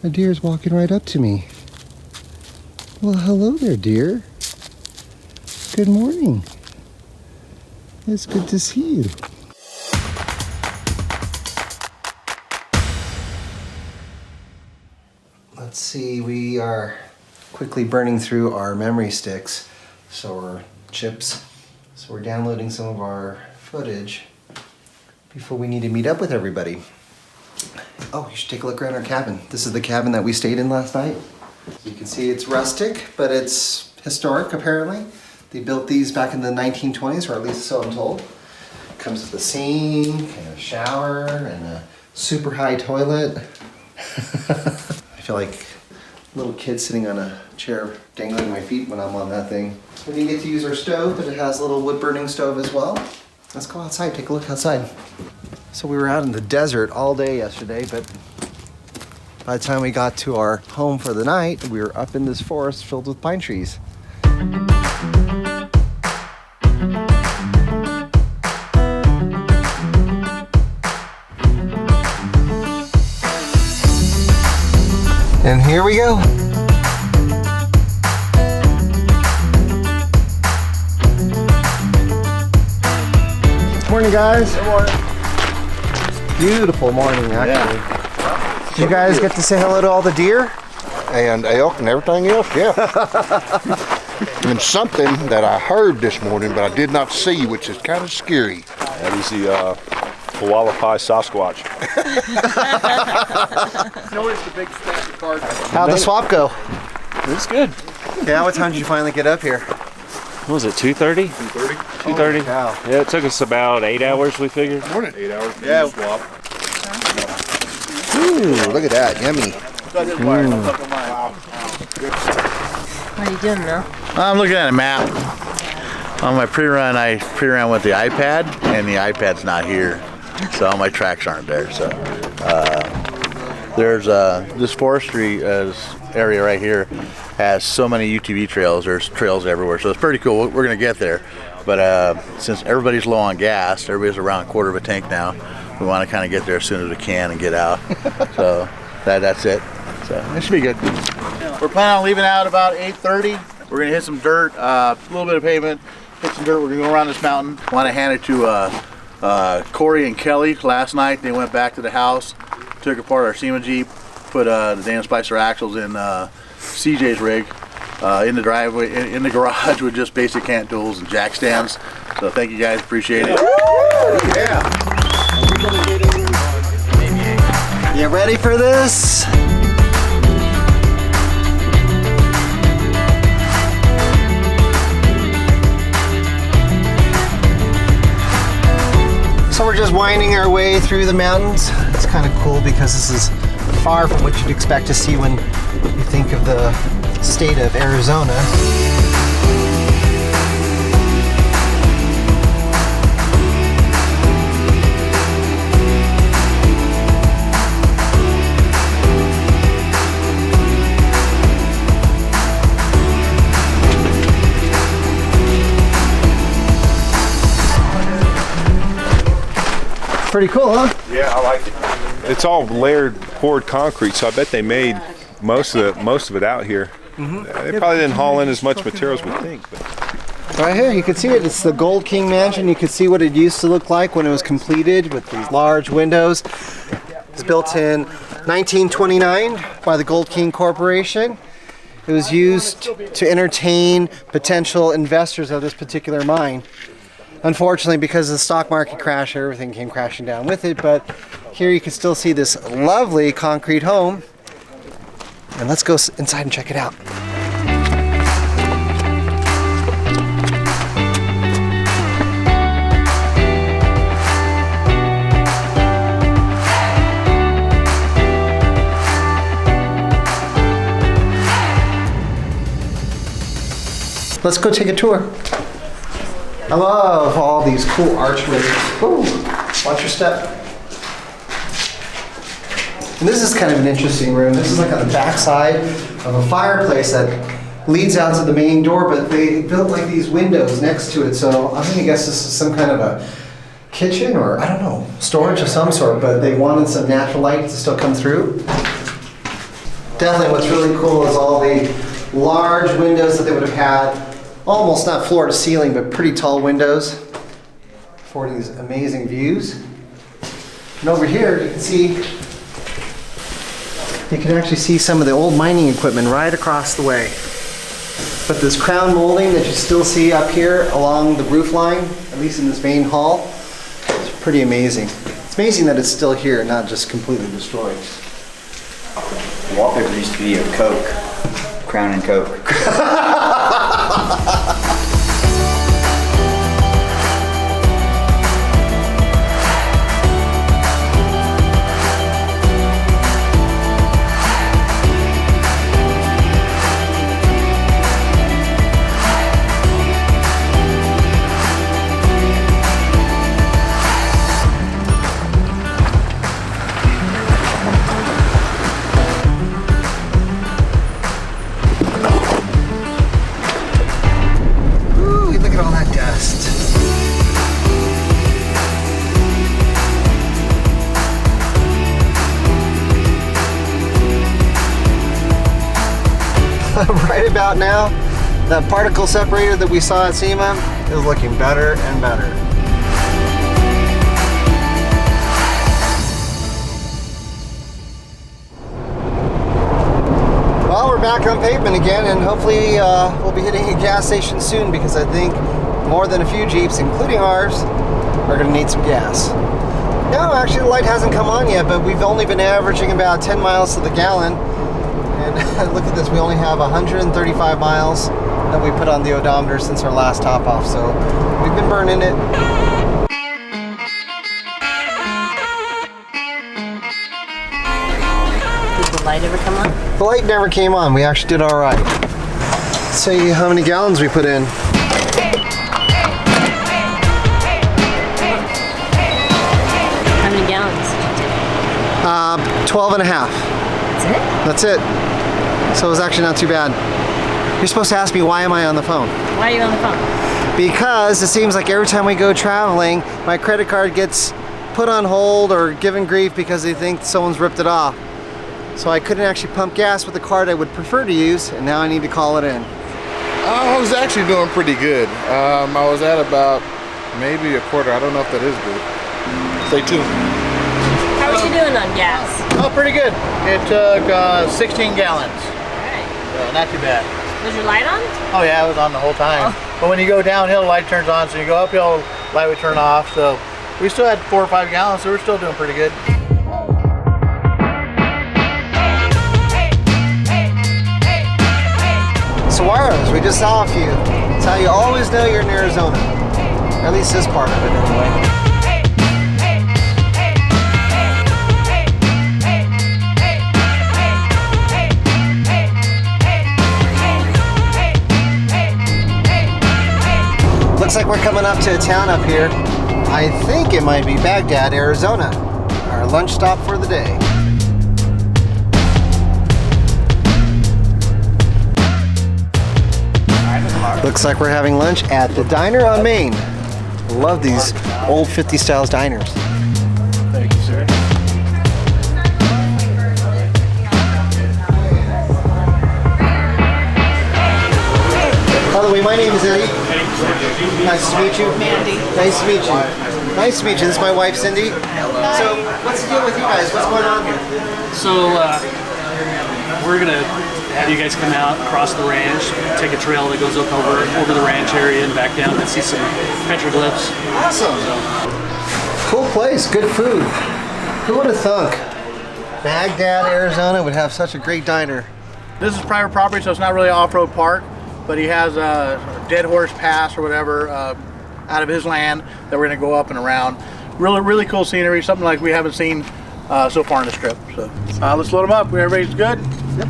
A deer's walking right up to me. Well, hello there, deer. Good morning. It's good to see you. Let's see, we are quickly burning through our memory sticks, or chips. So we're downloading some of our footage before we need to meet up with everybody. Oh, you should take a look around our cabin. This is the cabin that we stayed in last night. You can see it's rustic, but it's historic apparently. They built these back in the 1920s, or at least so I'm told. Comes with a sink, and a shower, and a super high toilet. I feel like a little kid sitting on a chair dangling my feet when I'm on that thing. We didn't get to use our stove, but it has a little wood burning stove as well. Let's go outside, take a look outside. So we were out in the desert all day yesterday, but by the time we got to our home for the night, we were up in this forest filled with pine trees. And here we go. Morning, guys. Good morning. Beautiful morning, actually. Yeah. Did you guys get to say hello to all the deer? And elk and everything else, yeah. And something that I heard this morning, but I did not see, which is kind of scary. That is the Wayalife Sasquatch. How'd the swap go? It was good. Yeah, what time did you finally get up here? What was it, 2:30? 2:30. 2:30. Oh, wow. Yeah, it took us about 8 hours, we figured. Morning. 8 hours. Yeah. Swap. Ooh, look at that, yummy. What are you doing now? I'm looking at a map. On my pre-run, I pre-ran with the iPad, and the iPad's not here, so all my tracks aren't there. So there's this forestry area right here has so many UTV trails. There's trails everywhere, so it's pretty cool. We're gonna get there, but since everybody's low on gas, everybody's around a quarter of a tank now. We want to kind of get there as soon as we can and get out. So that's it. So it should be good. We're planning on leaving out about 8:30. We're gonna hit some dirt, a little bit of pavement, hit some dirt. We're gonna go around this mountain. I want to hand it to Corey and Kelly. Last night they went back to the house, took apart our SEMA Jeep, put the Dan Spicer axles in CJ's rig in the driveway, in the garage with just basic hand tools and jack stands. So thank you guys, appreciate it. Yeah. You ready for this? So we're just winding our way through the mountains. It's kind of cool because this is far from what you'd expect to see when you think of the state of Arizona. Pretty cool, huh? Yeah, I like it. It's all layered poured concrete, so I bet they made most of it out here. They probably didn't haul in as much material as we think. But. Right here, you can see it. It's the Gold King Mansion. You can see what it used to look like when it was completed with these large windows. It's built in 1929 by the Gold King Corporation. It was used to entertain potential investors of this particular mine. Unfortunately, because of the stock market crash, everything came crashing down with it, but here you can still see this lovely concrete home. And let's go inside and check it out. Let's go take a tour. I love all these cool archways. Ooh, watch your step. And this is kind of an interesting room. This is like on the back side of a fireplace that leads out to the main door, but they built like these windows next to it. So I'm gonna guess this is some kind of a kitchen or, I don't know, storage of some sort, but they wanted some natural light to still come through. Definitely what's really cool is all the large windows that they would have had. Almost not floor to ceiling, but pretty tall windows for these amazing views. And over here, you can actually see some of the old mining equipment right across the way. But this crown molding that you still see up here along the roof line, at least in this main hall, is pretty amazing. It's amazing that it's still here and not just completely destroyed. Wallpaper used to be a Coke, Crown and Coke. Right about now, that particle separator that we saw at SEMA is looking better and better. Well, we're back on pavement again, and hopefully we'll be hitting a gas station soon, because I think more than a few Jeeps, including ours, are going to need some gas. No, actually the light hasn't come on yet, but we've only been averaging about 10 miles to the gallon. And look at this, we only have 135 miles that we put on the odometer since our last top off, so we've been burning it. Did the light ever come on? The light never came on, we actually did all right. Let's see how many gallons we put in. How many gallons did you take? 12 and a half. That's it? That's it. So it was actually not too bad. You're supposed to ask me, why am I on the phone? Why are you on the phone? Because it seems like every time we go traveling, my credit card gets put on hold or given grief because they think someone's ripped it off. So I couldn't actually pump gas with the card I would prefer to use, and now I need to call it in. I was actually doing pretty good. I was at about maybe a quarter. I don't know if that is good. Stay tuned. How are you doing on gas? Oh, pretty good. It took 16 gallons. Alright. So not too bad. Was your light on? Oh yeah, it was on the whole time. But when you go downhill, the light turns on. So you go uphill, light would turn off. So we still had 4 or 5 gallons, so we're still doing pretty good. Saguaros, we just saw a few. It's how you always know you're in Arizona. At least this part of it anyway. Looks like we're coming up to a town up here. I think it might be Baghdad, Arizona. Our lunch stop for the day. Looks like we're having lunch at the Diner on Main. Love these old 50 styles diners. Thank you, sir. By the way, my name is Eddie. Nice to meet you. Mandy. Nice to meet you. Nice to meet you. This is my wife, Cindy. So, what's the deal with you guys? What's going on here? So we're gonna have you guys come out across the ranch, take a trail that goes up over the ranch area and back down and see some petroglyphs. Awesome. Cool place. Good food. Who would have thunk Baghdad, Arizona would have such a great diner? This is private property, so it's not really an off-road park, but he has a dead horse pass or whatever out of his land that we're gonna go up and around. Really cool scenery, something like we haven't seen so far on this trip. So let's load them up. Everybody's good? Yep.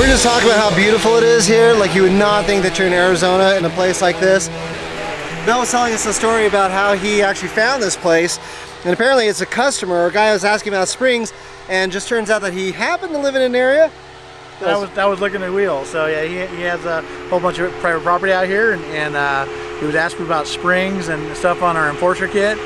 We're just talking about how beautiful it is here. Like, you would not think that you're in Arizona in a place like this. Bill was telling us a story about how he actually found this place, and apparently it's a customer, a guy was asking about springs, and just turns out that he happened to live in an area. That was looking at wheels. So yeah, he has a whole bunch of private property out here, and he was asking about springs and stuff on our enforcer kit.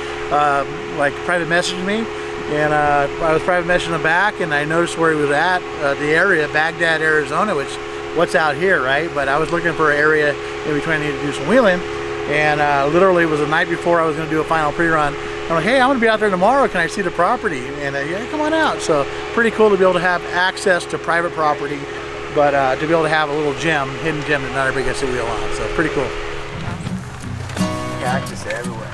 Like private messaged me, and I was private messaging him back, and I noticed where he was at, the area, Baghdad, Arizona, which what's out here, right? But I was looking for an area in between I need to do some wheeling, and literally it was the night before I was going to do a final pre-run. I'm like, hey, I'm going to be out there tomorrow. Can I see the property? And yeah, come on out. So pretty cool to be able to have access to private property, but to be able to have a little gem, hidden gem that not everybody gets to wheel on. So pretty cool. Cactus everywhere.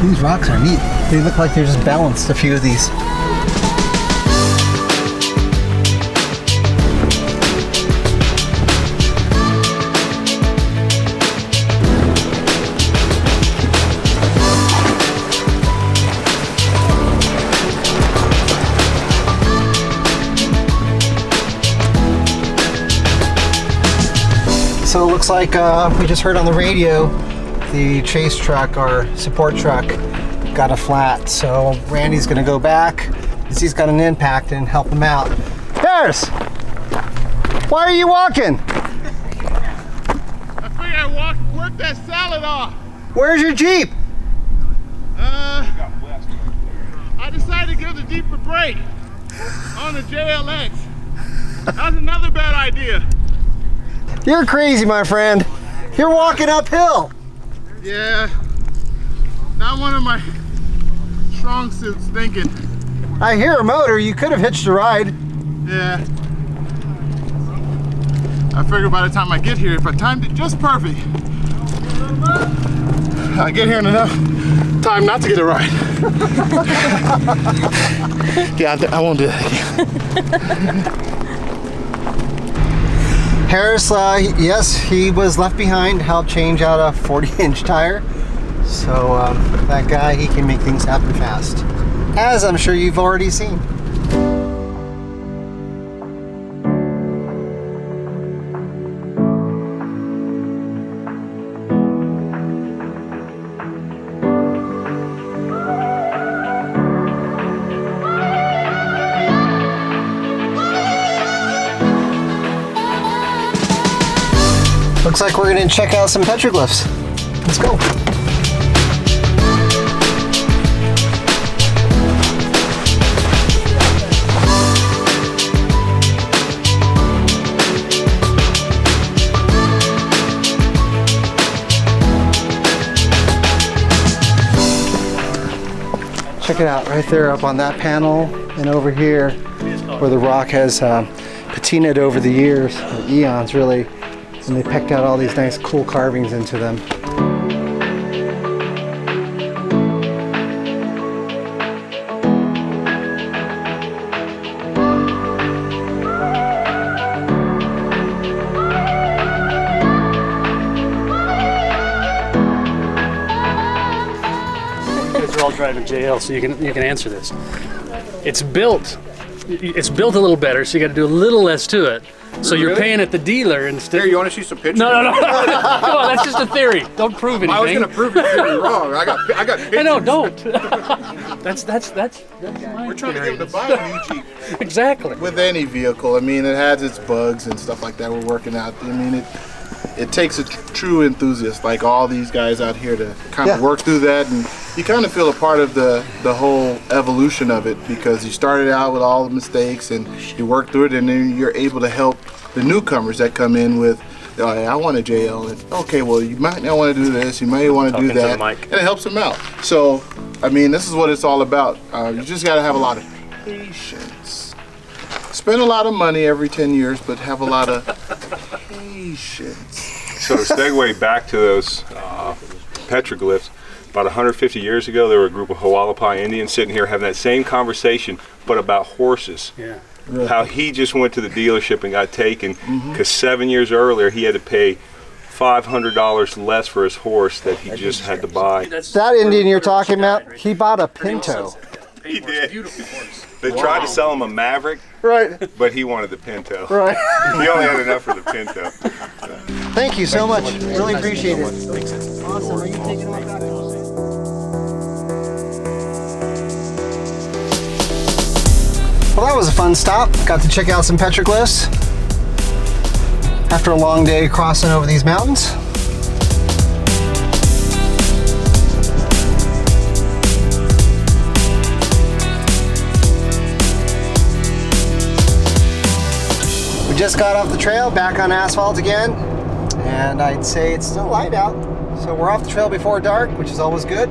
These rocks are neat. They look like they're just balanced, a few of these. So it looks like we just heard on the radio the chase truck or support truck got a flat. So Randy's gonna go back because he's got an impact and help him out. Harris, why are you walking? I figured I work that salad off. Where's your Jeep? I decided to give the Jeep a break on the JLX. That's another bad idea. You're crazy, my friend. You're walking uphill. Yeah, not one of my strong suits thinking. I hear a motor. You could have hitched a ride. Yeah. I figured by the time I get here, if I timed it just perfect, I get here in enough time not to get it right. Yeah, I won't do that again. Harris, yes, he was left behind, helped change out a 40-inch tire. So that guy, he can make things happen fast, as I'm sure you've already seen. Looks like we're gonna check out some petroglyphs. Let's go. Check it out, right there up on that panel, and over here where the rock has patinaed over the years, or eons really, and they pecked out all these nice cool carvings into them. You're all driving JL, so you can answer this. It's built a little better, so you got to do a little less to it. So you're paying at the dealer instead. Here, you want to see some pictures? No. Come on, that's just a theory. Don't prove anything. I was going to prove your theory wrong. I got pictures. I know, don't. that's We're trying to get him to buy a new Jeep. Exactly. With any vehicle, I mean, it has its bugs and stuff like that we're working out. I mean, it takes a true enthusiast like all these guys out here to kind of work through that, and you kind of feel a part of the whole evolution of it, because you started out with all the mistakes and you work through it, and then you're able to help the newcomers that come in with, oh, I want a JL, and okay, well, you might not want to do this, you might want to do that, and it helps them out. So, I mean, this is what it's all about. You just got to have a lot of patience. Spend a lot of money every 10 years, but have a lot of patience. So to segue back to those petroglyphs, about 150 years ago, there were a group of Wayalife Indians sitting here having that same conversation, but about horses. Yeah. Really? How he just went to the dealership and got taken because 7 years earlier he had to pay $500 less for his horse that he just had to buy. That Indian you're talking about, he bought a Pinto. He did. They tried to sell him a Maverick, Right. but he wanted the Pinto. Right. He only had enough for the Pinto. Thank you so much. Really appreciate it. Awesome. Are you taking off back? Well, that was a fun stop. Got to check out some petroglyphs after a long day crossing over these mountains. We just got off the trail, back on asphalt again, and I'd say it's still light out. So we're off the trail before dark, which is always good.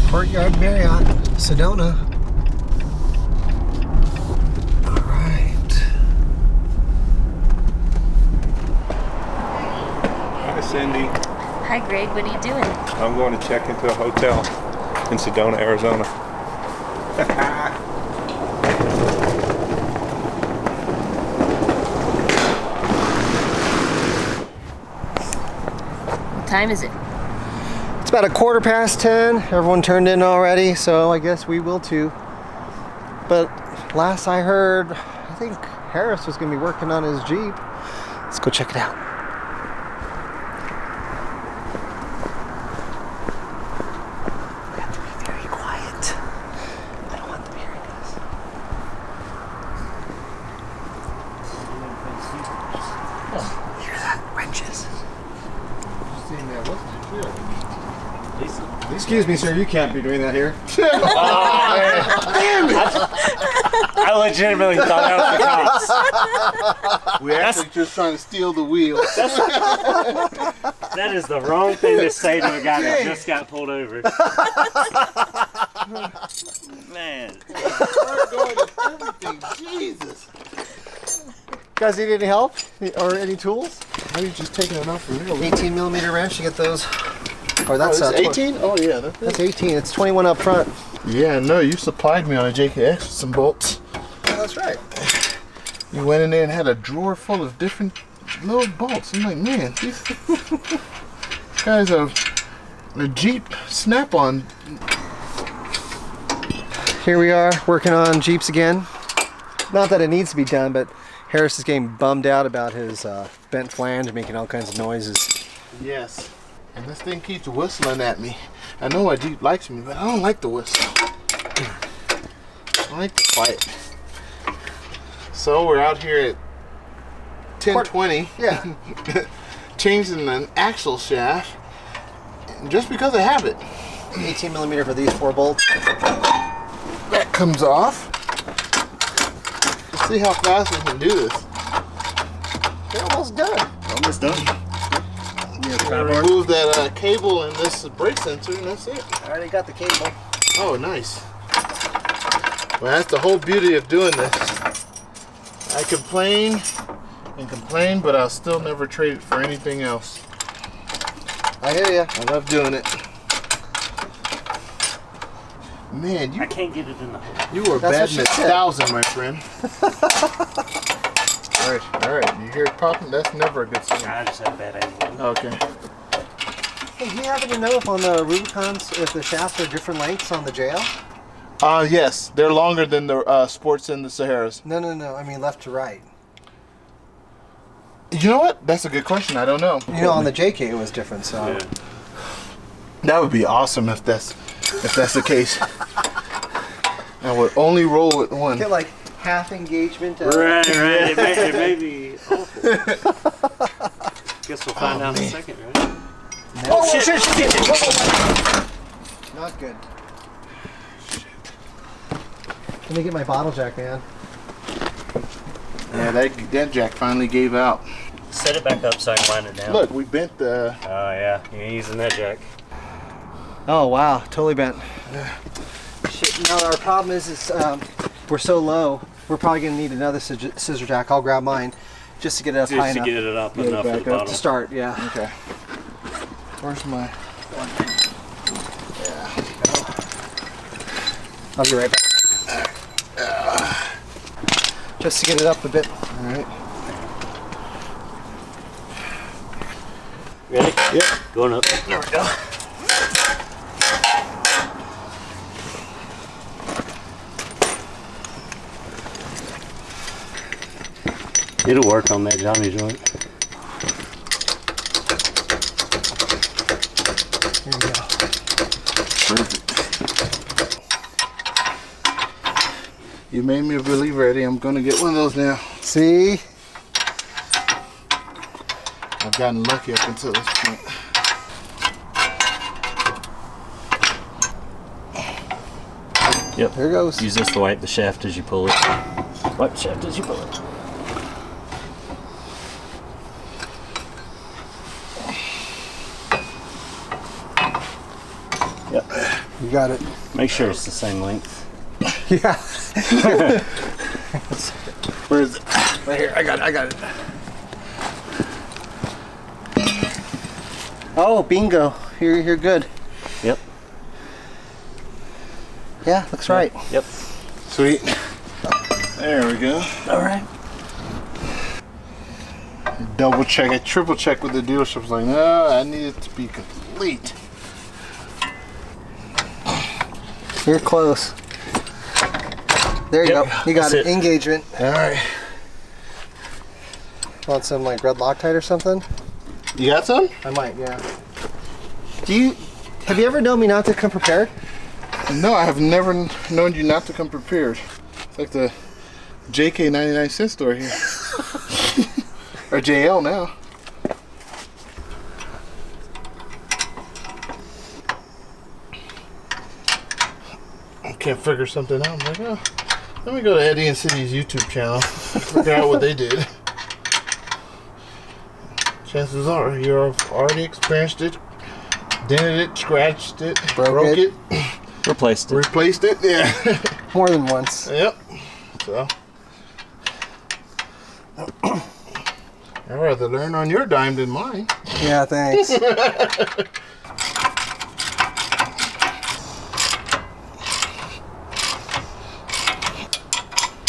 Courtyard Marriott, Sedona. All right. Hi, Cindy. Hi, Greg. What are you doing? I'm going to check into a hotel in Sedona, Arizona. What time is it? It's about 10:15. Everyone turned in already, so I guess we will too. But last I heard, I think Harris was going to be working on his Jeep. Let's go check it out. We have to be very quiet. I don't want them hearing us. Hear that? Wrenches. Excuse me, sir. You can't be doing that here. I legitimately thought that was the cops. We're actually just trying to steal the wheel. That is the wrong thing to say to a guy that just got pulled over. Man. Jesus. Guys, need any help or any tools? How are you just taking it off for real? 18 millimeter wrench. You get those. Or that's 18? Oh yeah, that's 18. It's 21 up front. Yeah, no, you supplied me on a JLX with some bolts. Oh, that's right. You went in there and had a drawer full of different little bolts. I'm like, man, these guys are a Jeep Snap-on. Here we are working on Jeeps again. Not that it needs to be done, but Harris is getting bummed out about his bent flange making all kinds of noises. Yes. And this thing keeps whistling at me. I know my Jeep likes me, but I don't like the whistle. I like the quiet. So we're out here at 1020. Yeah. Changing an axle shaft just because I have it. 18 millimeter for these 4 bolts. That comes off. Let's see how fast we can do this. They're almost done. Almost done. Remove that cable and this brake sensor, and that's it. I already got the cable. Oh, nice. Well, that's the whole beauty of doing this. I complain and complain, but I'll still never trade it for anything else. I hear ya. I love doing it. Man, I can't get it in the hole. you were batting at 1,000, my friend. All right. You hear it popping? That's never a good sign. I just had a bad angle. Okay. Hey, do you happen to know if on the Rubicons, if the shafts are different lengths on the JL? Yes, they're longer than the Sports and the Saharas. No. I mean left to right. You know what? That's a good question. I don't know. You know, on the JK it was different, so. Yeah. That would be awesome if that's the case. I would only roll with one. Get like half engagement. Right. It may be awful. Guess we'll find out in a second, right? Oh, shit. Not good. Let me get my bottle jack, man. Yeah, that jack finally gave out. Set it back up so I can line it down. Look, we bent the... Oh, yeah. You ain't using that jack. Oh, wow. Totally bent. Shit, now our problem is we're so low, we're probably going to need another scissor jack. I'll grab mine just to get it up high Just to enough. get it up Get it enough for back the up bottom. To start, yeah. Okay. Where's my... I'll be right back. Just to get it up a bit. All right. Ready? Yep. Going up. There we go. It'll work on that Johnny joint. Here we go. Perfect. You made me a believer, Eddie. I'm gonna get one of those now. See? I've gotten lucky up until this point. Yep. There it goes. Use this to wipe the shaft as you pull it. Wipe the shaft as you pull it. Yep. You got it. Make sure it's the same length. Yeah. Where is it? Right here. I got it. Oh, bingo. You're good. Yep. Yeah, looks right. Yep. Sweet. There we go. All right. Double check it, triple check with the dealership. Was like, no, I need it to be complete. You're close. There you Yep, go. You got that's it. it. Engagement. All right. Want some like red Loctite or something? You got some? I might, yeah. Have you ever known me not to come prepared? No, I have never known you not to come prepared. It's like the JK 99 cent store here. Or JL now. can't figure something out. I'm like, oh, let me go to Eddie and City's YouTube channel, figure out what they did. Chances are you've already experienced it, dented it, scratched it, broke it. Replaced it. Replaced it, yeah. More than once. Yep. So, I'd rather learn on your dime than mine. Yeah, thanks.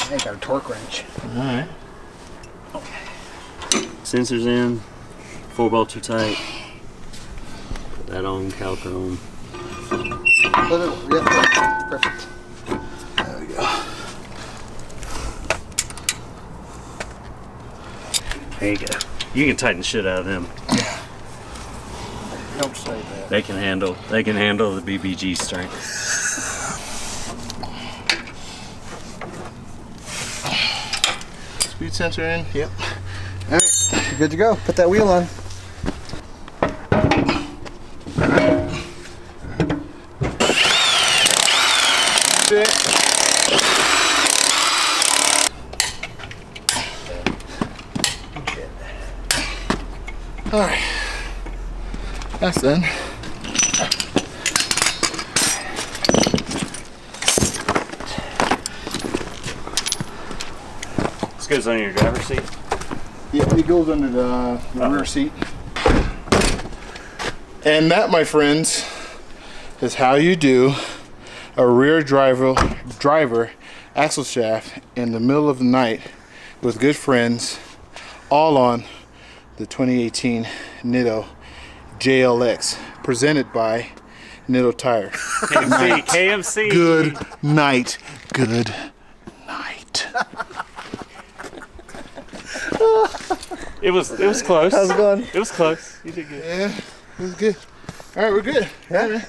I got a torque wrench. Alright. Sensors in. 4-bolts are tight. Put that on, caliper on. Yep, perfect. There we go. There you go. You can tighten the shit out of them. Don't say that. They can handle the BBG strength. Speed sensor in. Yep. Alright, you're good to go. Put that wheel on. Alright. That's done. This goes on your driver's seat. Yep, it goes under the rear seat. And that, my friends, is how you do a rear driver axle shaft in the middle of the night with good friends, all on the 2018 Nitto JLX, presented by Nitto Tire. KMC. Good night. Good night. It was close. How's it going? It was close. You did good. Yeah, it was good. All right, we're good. Yeah.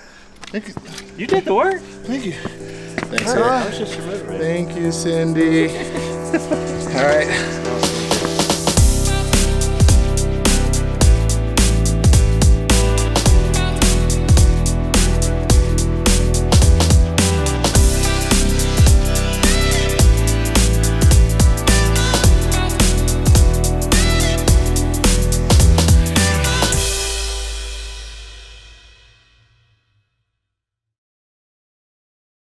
Thank you. You did the work. Thank you. Thanks, Cindy. Thank you, Cindy. All right.